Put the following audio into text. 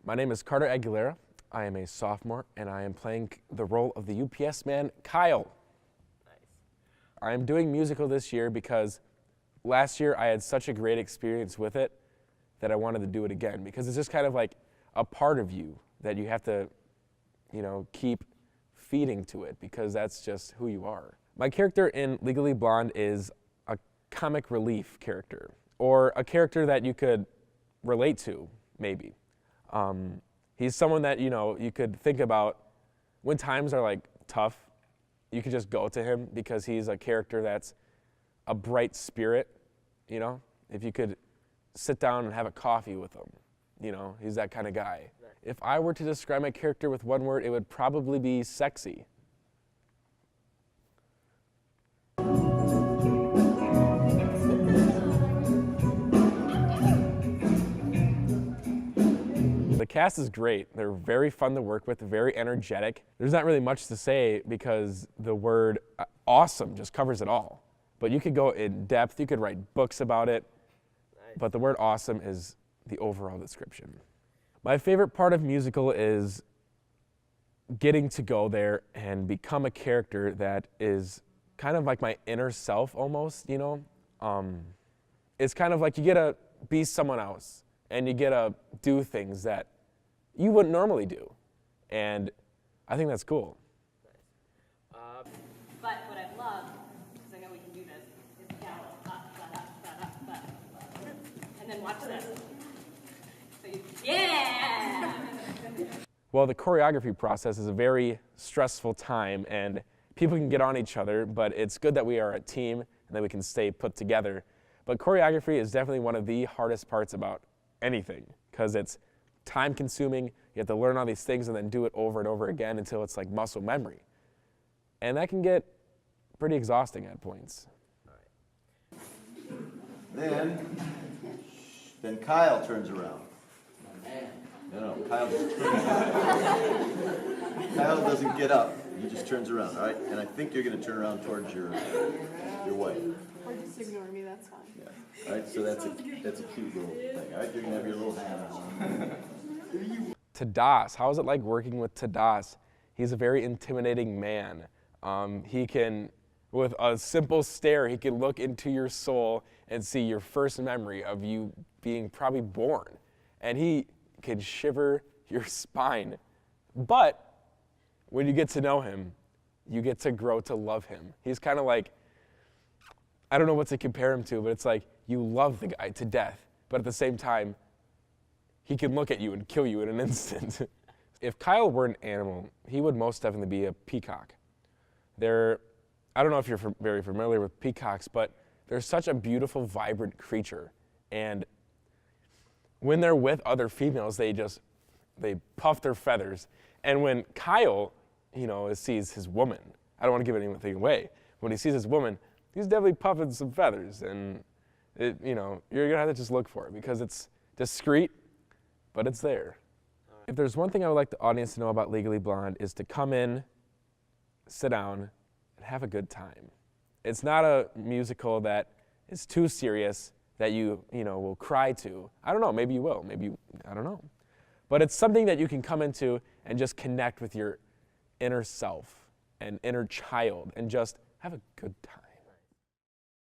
My name is Carter Aguilera. I am a sophomore, and I am playing the role of the UPS man, Kyle. Nice. I am doing musical this year because last year I had such a great experience with it that I wanted to do it again, because it's just kind of like a part of you that you have to, keep feeding to it, because that's just who you are. My character in Legally Blonde is a comic relief character, or a character that you could relate to, maybe. He's someone that, you could think about when times are like tough, you could just go to him because he's a character that's a bright spirit, if you could sit down and have a coffee with him, he's that kind of guy. Right. If I were to describe my character with one word, it would probably be sexy. The cast is great. They're very fun to work with, very energetic. There's not really much to say because the word awesome just covers it all. But you could go in depth, you could write books about it, nice. But the word awesome is the overall description. My favorite part of musical is getting to go there and become a character that is kind of like my inner self almost, It's kind of like you get to be someone else, and you get to do things that you wouldn't normally do. And I think that's cool. But what I love, because I know we can do this, is gallop, and then watch this. So yeah! Well, the choreography process is a very stressful time, and people can get on each other, but it's good that we are a team and that we can stay put together. But choreography is definitely one of the hardest parts about anything, because it's time consuming. You have to learn all these things and then do it over and over again until it's like muscle memory. And that can get pretty exhausting at points. Then Kyle turns around. No, Kyle doesn't get up. He just turns around, all right? And I think you're going to turn around towards your wife. Or just ignore me, that's fine. Yeah. All right, so that's a cute little thing. All right, you're going to have your little hand on. Tadas, how is it like working with Tadas? He's a very intimidating man. He can, with a simple stare, he can look into your soul and see your first memory of you being probably born. And he can shiver your spine. But when you get to know him, you get to grow to love him. He's kind of like, I don't know what to compare him to, but it's like you love the guy to death, but at the same time, he can look at you and kill you in an instant. If Kyle were an animal, he would most definitely be a peacock. I don't know if you're very familiar with peacocks, but they're such a beautiful, vibrant creature. And when they're with other females, they puff their feathers. And when Kyle, sees his woman, I don't want to give anything away. When he sees his woman, he's definitely puffing some feathers. And you're gonna have to just look for it because it's discreet, but it's there. If there's one thing I would like the audience to know about Legally Blonde is to come in, sit down, and have a good time. It's not a musical that is too serious that you will cry to. I don't know, maybe you will, I don't know. But it's something that you can come into and just connect with your inner self and inner child and just have a good time.